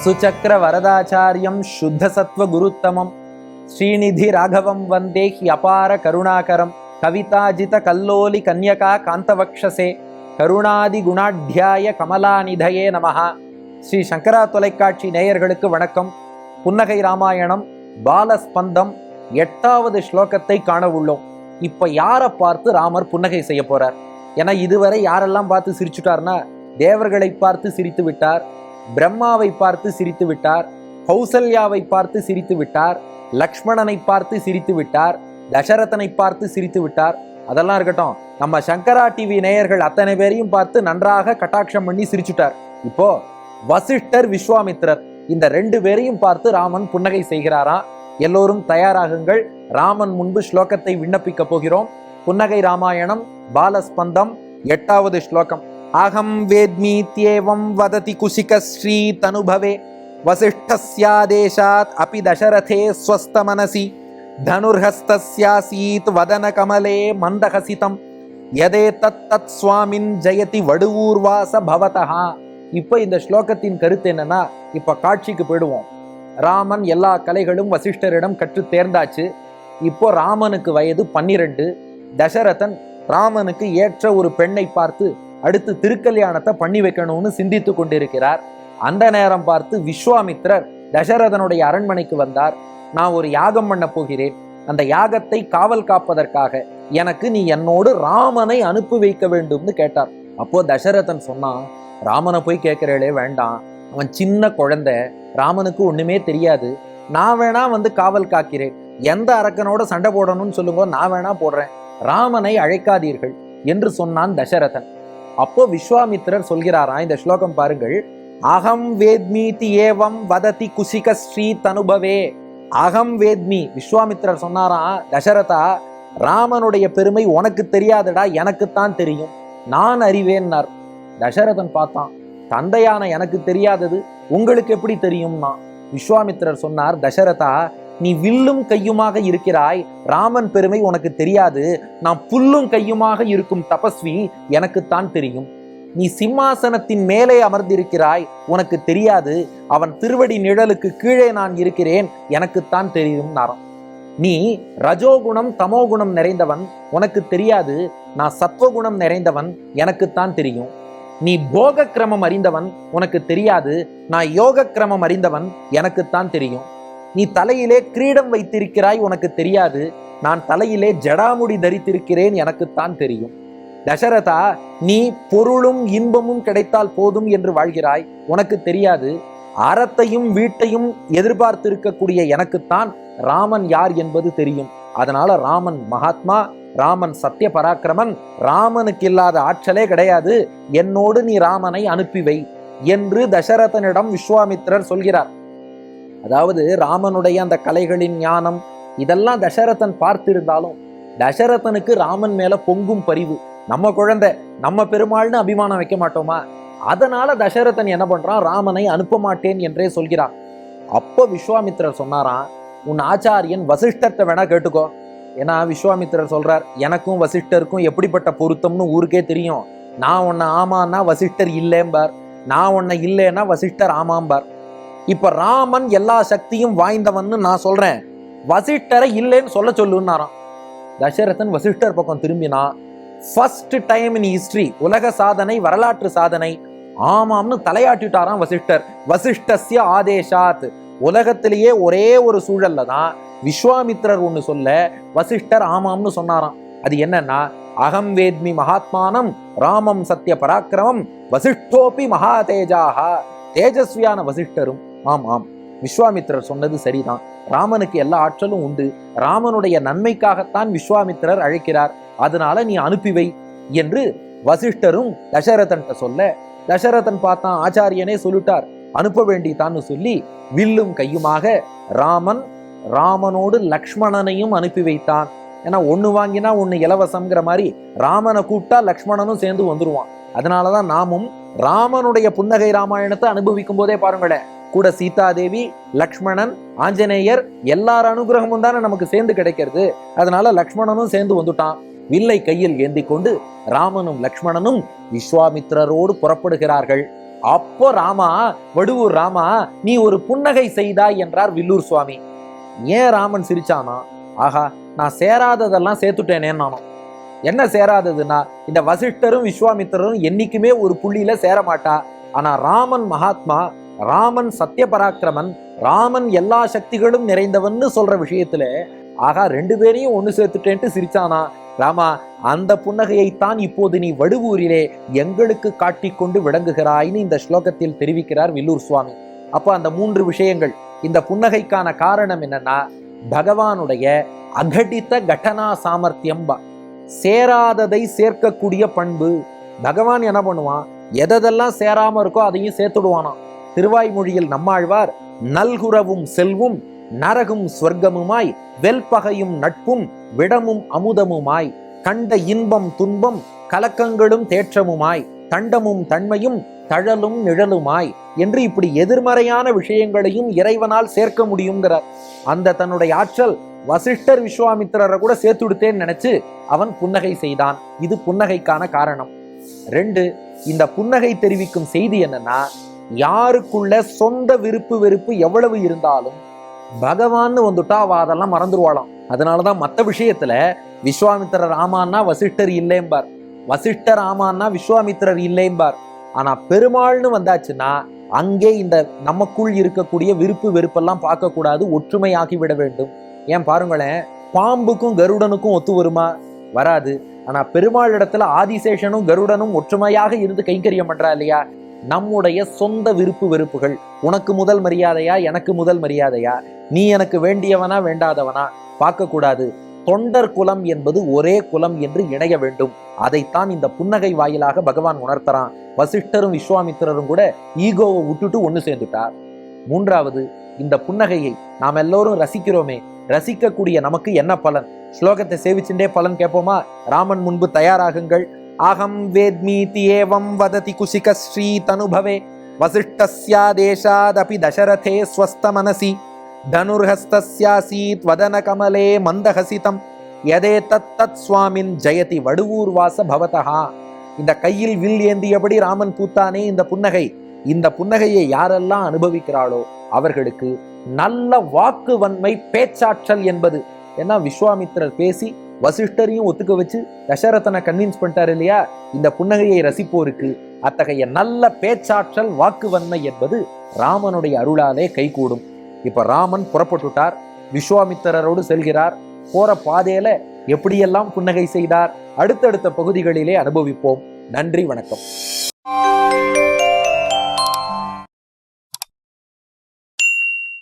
சுச்சக்கர வரதாச்சாரியம் சுத்த சத்வ குருத்தமம் ஸ்ரீநிதி ராகவம் வந்தே ஹி அபார கருணாகரம் கவிதாஜித கல்லோலி கன்யகா காந்தவக்ஷசே கருணாதி குணாட்யாய கமலாநிதயே நமஹா. ஸ்ரீ சங்கரா தொலைக்காட்சி நேயர்களுக்கு வணக்கம். புன்னகை ராமாயணம் பாலஸ்பந்தம் 8வது ஸ்லோகத்தை காண உள்ளோம். இப்ப யாரை பார்த்து ராமர் புன்னகை செய்ய போறார்? ஏன்னா இதுவரை யாரெல்லாம் பார்த்து சிரிச்சுட்டார்னா, தேவர்களை பார்த்து சிரித்து விட்டார், பிரம்மாவை பார்த்து சிரித்து விட்டார், கௌசல்யாவை பார்த்து சிரித்து விட்டார், லக்ஷ்மணனை பார்த்து சிரித்து விட்டார், தசரதனை பார்த்து சிரித்து விட்டார். அதெல்லாம் இருக்கட்டும், நம்ம சங்கரா டிவி நேயர்கள் அத்தனை பேரையும் பார்த்து நன்றாக கட்டாட்சம் பண்ணி சிரிச்சுட்டார். இப்போ வசிஷ்டர், விஸ்வாமித்திரர் இந்த 2 பேரையும் பார்த்து ராமன் புன்னகை செய்கிறாராம். எல்லோரும் தயாராகுங்கள். ராமன் முன்பு ஸ்லோகத்தை விண்ணப்பிக்க போகிறோம். புன்னகை ராமாயணம் பாலஸ்பந்தம் 8வது ஸ்லோகம். அகம் வேத்மீத்யேவம் வததி குசிகஸ்ரீ தனுபவே வசிஷ்டஸ்யாதேசாத் அபி தசரதே ஸ்வஸ்த மனசி தனுர்ஹஸ்தஸ்யாசீத் வதன கமலே மந்தஹசிதம் யதே தத் தத் ஸ்வாமின் ஜெயதி வடுவூர்வாச பவதஹா. இப்ப இந்த ஸ்லோகத்தின் கருத்து என்னன்னா, இப்ப காட்சிக்கு போயிடுவோம். ராமன் எல்லா கலைகளும் வசிஷ்டரிடம் கற்று தேர்ந்தாச்சு. இப்போ ராமனுக்கு வயது 12. தசரதன் ராமனுக்கு ஏற்ற ஒரு பெண்ணை பார்த்து அடுத்து திருக்கல்யாணத்தை பண்ணி வைக்கணும்னு சிந்தித்து கொண்டிருக்கிறார். அந்த நேரம் பார்த்து விஸ்வாமித்திரர் தசரதனுடைய அரண்மனைக்கு வந்தார். நான் ஒரு யாகம் பண்ண போகிறேன், அந்த யாகத்தை காவல் காப்பதற்காக எனக்கு நீ என்னோடு ராமனை அனுப்பி வைக்க வேண்டும்னு கேட்டார். அப்போ தசரதன் சொன்னான், ராமனை போய் கேட்கிறேளே வேண்டாம், அவன் சின்ன குழந்தை, ராமனுக்கு ஒண்ணுமே தெரியாது, நான் வேணா வந்து காவல் காக்கிறேன், எந்த அரக்கனோட சண்டை போடணும்னு சொல்லுங்க, நான் வேணா போடுறேன், ராமனை அழைக்காதீர்கள் என்று சொன்னான் தசரதன். அப்போ விஸ்வாமித்திரர் சொல்கிறாராம், இந்த ஸ்லோகம் பாருங்கள். அகம் வேத்மீதி ஏவம் வததி குசிக ஸ்ரீ தனுபவே. அகம் வேத்மி, விஸ்வாமித்திரர் சொன்னாராம், தசரதா, ராமனுடைய பெருமை உனக்கு தெரியாதடா, எனக்குத்தான் தெரியும், நான் அறிவேன்னார். தசரதன் பார்த்தான், தந்தையான எனக்கு தெரியாதது உங்களுக்கு எப்படி தெரியும்னா? விஸ்வாமித்திரர் சொன்னார், தசரதா, நீ வில்லும் கையுமாக இருக்கிறாய், ராமன் பெருமை உனக்கு தெரியாது, நான் புல்லும் கையுமாக இருக்கும் தபஸ்வி, எனக்குத்தான் தெரியும். நீ சிம்மாசனத்தின் மேலே அமர்ந்திருக்கிறாய், உனக்கு தெரியாது, அவன் திருவடி நிழலுக்கு கீழே நான் இருக்கிறேன், எனக்குத்தான் தெரியும் நாரம். நீ ரஜோகுணம் தமோகுணம் நிறைந்தவன், உனக்கு தெரியாது, நான் சத்வகுணம் நிறைந்தவன், எனக்குத்தான் தெரியும். நீ போக கிரமம் அறிந்தவன், உனக்கு தெரியாது, நான் யோக கிரமம் அறிந்தவன், எனக்குத்தான் தெரியும். நீ தலையிலே கிரீடம் வைத்திருக்கிறாய், உனக்கு தெரியாது, நான் தலையிலே ஜடாமுடி தரித்திருக்கிறேன், எனக்குத்தான் தெரியும். தசரதா, நீ பொருளும் இன்பமும் கிடைத்தால் போதும் என்று வாழ்கிறாய், உனக்கு தெரியாது, அறத்தையும் வீட்டையும் எதிர்பார்த்திருக்கக்கூடிய எனக்குத்தான் ராமன் யார் என்பது தெரியும். அதனால ராமன் மகாத்மா, ராமன் சத்திய பராக்கிரமன், ராமனுக்கு இல்லாத ஆற்றலே கிடையாது, என்னோடு நீ ராமனை அனுப்பி வை என்று தசரதனிடம் விஸ்வாமித்திரர் சொல்கிறார். அதாவது ராமனுடைய அந்த கலைகளின் ஞானம் இதெல்லாம் தசரதன் பார்த்திருந்தாலும் தசரதனுக்கு ராமன் மேல பொங்கும் பரிவு. நம்ம குழந்தை, நம்ம பெருமாள்னு அபிமானம் வைக்க மாட்டோமா? அதனால தசரதன் என்ன பண்றான், ராமனை அனுப்ப மாட்டேன் என்றே சொல்கிறான். அப்போ விஸ்வாமித்திரர் சொன்னாராம், உன் ஆச்சாரியன் வசிஷ்டர்கிட்ட வேணா கேட்டுக்கோ. ஏன்னா விஸ்வாமித்திரர் சொல்றார், எனக்கும் வசிஷ்டருக்கும் எப்படிப்பட்ட பொருத்தம்னு ஊருக்கே தெரியும். நான் உன்னை ஆமான்னா வசிஷ்டர் இல்லேம்பார், நான் உன்னை இல்லைன்னா வசிஷ்டர் ஆமாம்பார். இப்ப ராமன் எல்லா சக்தியும் வாய்ந்தவன்னு நான் சொல்றேன், வசிஷ்டரை இல்லைன்னு சொல்ல சொல்லுன்னாராம். தசரதன் வசிஷ்டர் பக்கம் திரும்பினா, ஃபர்ஸ்ட் டைம் இன் ஹிஸ்டரி, உலக சாதனை, வரலாற்று சாதனை, ஆமாம்னு தலையாட்டிட்டாராம் வசிஷ்டர். வசிஷ்டஸ்ய ஆதேசாத், உலகத்திலேயே ஒரே ஒரு சூழல்ல தான் விஸ்வாமித்திரர் ஒண்ணு சொல்ல வசிஷ்டர் ஆமாம்னு சொன்னாராம். அது என்னன்னா, அகம் வேத்மி மகாத்மானம் ராமம் சத்திய பராக்கிரமம் வசிஷ்டோபி மகா தேஜாஹா. தேஜஸ்வியான வசிஷ்டரும், ஆம் ஆம், விஸ்வாமித்திரர் சொன்னது சரிதான், ராமனுக்கு எல்லா ஆற்றலும் உண்டு, ராமனுடைய நன்மைக்காகத்தான் விஸ்வாமித்திரர் அழைக்கிறார், அதனால நீ அனுப்பி வை என்று வசிஷ்டரும் தசரதன் சொல்ல, தசரதன் பார்த்தான், ஆச்சாரியனே சொல்லிட்டார், அனுப்ப வேண்டித்தான்னு சொல்லி வில்லும் கையுமாக ராமனோடு லக்ஷ்மணனையும் அனுப்பி வைத்தான். ஏன்னா ஒண்ணு வாங்கினா ஒண்ணு இலவசம்ங்கிற மாதிரி ராமனை கூப்பிட்டா லக்ஷ்மணனும் சேர்ந்து வந்துருவான். அதனாலதான் நாமும் ராமனுடைய புன்னகை ராமாயணத்தை அனுபவிக்கும் போதே பாருங்களேன், கூட சீதாதேவி, லக்ஷ்மணன், ஆஞ்சநேயர் எல்லார் அனுகிரகமும் தானே நமக்கு சேர்ந்து கிடைக்கிறது. அதனால லக்ஷ்மணனும் சேர்ந்து வந்துட்டான். வில்லை கையில் ஏந்தி கொண்டு ராமனும் லக்ஷ்மணனும் விஸ்வாமித்திரரோடு புறப்படுகிறார்கள். அப்போ ராமா, வடுவூர் ராமா, நீ ஒரு புன்னகை செய்தாய் என்றார் வில்லூர் சுவாமி. ஏன் ராமன் சிரிச்சானா? ஆஹா, நான் சேராததெல்லாம் சேர்த்துட்டேனே. நானும் என்ன சேராததுன்னா, இந்த வசிஷ்டரும் விஸ்வாமித்திரரும் என்னைக்குமே ஒரு புள்ளியில சேர மாட்டா. ஆனா ராமன் மகாத்மா, ராமன் சத்திய பராக்கிரமன், ராமன் எல்லா சக்திகளும் நிறைந்தவன்னு சொல்ற விஷயத்துல ஆகா, ரெண்டு பேரையும் ஒண்ணு சேர்த்துட்டேன்ட்டு சிரிச்சானா. ராமா, அந்த புன்னகையைத்தான் இப்போது நீ வடுவூரிலே எங்களுக்கு காட்டிக்கொண்டு விளங்குகிறாய்னு இந்த ஸ்லோகத்தில் தெரிவிக்கிறார் வில்லூர் சுவாமி. அப்ப அந்த 3 விஷயங்கள். இந்த புன்னகைக்கான காரணம் என்னன்னா, பகவானுடைய அகடித கடனா சாமர்த்தியம், சேராததை சேர்க்கக்கூடிய பண்பு. பகவான் என்ன பண்ணுவான், எதெல்லாம் சேராம இருக்கோ அதையும் சேர்த்துடுவானாம். திருவாய்மொழியில் நம்மாழ்வார், நல்குறவும் செல்வும் நரகும் ஸ்வர்க்கமுமாய் வெல்பகையும் நட்பும் விடமும் அமுதமுமாய் கண்ட இன்பம் துன்பம் கலக்கங்களும் தேற்றமுமாய் தண்டமும் தன்மையும் தழலும் நிழலுமாய் என்று இப்படி எதிர்மறையான விஷயங்களையும் இறைவனால் சேர்க்க முடியுங்கிறார். அந்த தன்னுடைய ஆற்றல் வசிஷ்டர் விஸ்வாமித்திரரை கூட சேர்த்துடுத்தேன்னு நினைச்சு அவன் புன்னகை செய்தான். இது புன்னகைக்கான காரணம். 2, இந்த புன்னகை தெரிவிக்கும் செய்தி என்னன்னா, யாருக்குள்ள சொந்த விருப்பு வெறுப்பு எவ்வளவு இருந்தாலும் பகவான்னு வந்துட்டா அவ அதெல்லாம் மறந்துடுவாளாம். அதனாலதான் மற்ற விஷயத்துல விஸ்வாமித்திரர் ஆமான்னா வசிஷ்டர் இல்லேம்பார், வசிஷ்டர் ஆமான்னா விஸ்வாமித்திரர் இல்லேம்பார். ஆனா பெருமாள்னு வந்தாச்சுன்னா அங்கே இந்த நமக்குள் இருக்கக்கூடிய விருப்பு வெறுப்பெல்லாம் பார்க்க கூடாது, ஒற்றுமையாக்கி விட வேண்டும். ஏன் பாருங்களேன், பாம்புக்கும் கருடனுக்கும் ஒத்து வருமா? வராது. ஆனா பெருமாள் இடத்துல ஆதிசேஷனும் கருடனும் ஒற்றுமையாக இருந்து கைங்கரியம் பண்றா இல்லையா? நம்முடைய சொந்த விருப்பு வெறுப்புகள், உனக்கு முதல் மரியாதையா எனக்கு முதல் மரியாதையா, நீ எனக்கு வேண்டியவனா வேண்டாதவனா பார்க்க கூடாது. தொண்டர் குலம் என்பது ஒரே குலம் என்று இணைய வேண்டும். அதைத்தான் இந்த புன்னகை வாயிலாக பகவான் உணர்த்தறான். வசிஷ்டரும் விஸ்வாமித்திரரும் கூட ஈகோவை விட்டுட்டு ஒண்ணு சேர்ந்துட்டார். 3வது, இந்த புன்னகையை நாம் எல்லோரும் ரசிக்கிறோமே, ரசிக்கக்கூடிய நமக்கு என்ன பலன்? ஸ்லோகத்தை சேவிச்சுட்டே பலன் கேட்போமா? ராமன் முன்பு தயாராகுங்கள். அகம் வேத்மீதி ஏவம் வததி குசிக ஸ்ரீ தனுபவே வசிஷ்டஸ்யாதேஷாதபி தசரதே ஸ்வஸ்த மனசி தனுர்ஹஸ்தஸ்யாசீத் வதன கமலே மந்தஹசிதம் யதே தத் சுவாமின் ஜெயதி வடுவூர்வாச பவதஹா. இந்த கையில் வில் ஏந்தியபடி ராமன் பூத்தானே இந்த புன்னகை, இந்த புன்னகையை யாரெல்லாம் அனுபவிக்கிறாளோ அவர்களுக்கு நல்ல வாக்கு வன்மை, பேச்சாற்றல் என்பது. ஏன்னா விஸ்வாமித்திரர் பேசி வசிஷ்டரையும் ஒத்துக்க வச்சு தசரதனை கன்வின்ஸ் பண்ணிட்டார் இல்லையா? இந்த புன்னகையை ரசிப்போருக்கு அத்தகைய நல்ல பேச்சாற்றல், வாக்குவன்மை என்பது ராமனுடைய அருளாலே கைகூடும். இப்ப ராமன் புறப்பட்டுட்டார், விஸ்வாமித்திரரோடு செல்கிறார். போற பாதையில எப்படியெல்லாம் புன்னகை செய்தார், அடுத்தடுத்த பகுதிகளிலே அனுபவிப்போம். நன்றி, வணக்கம்.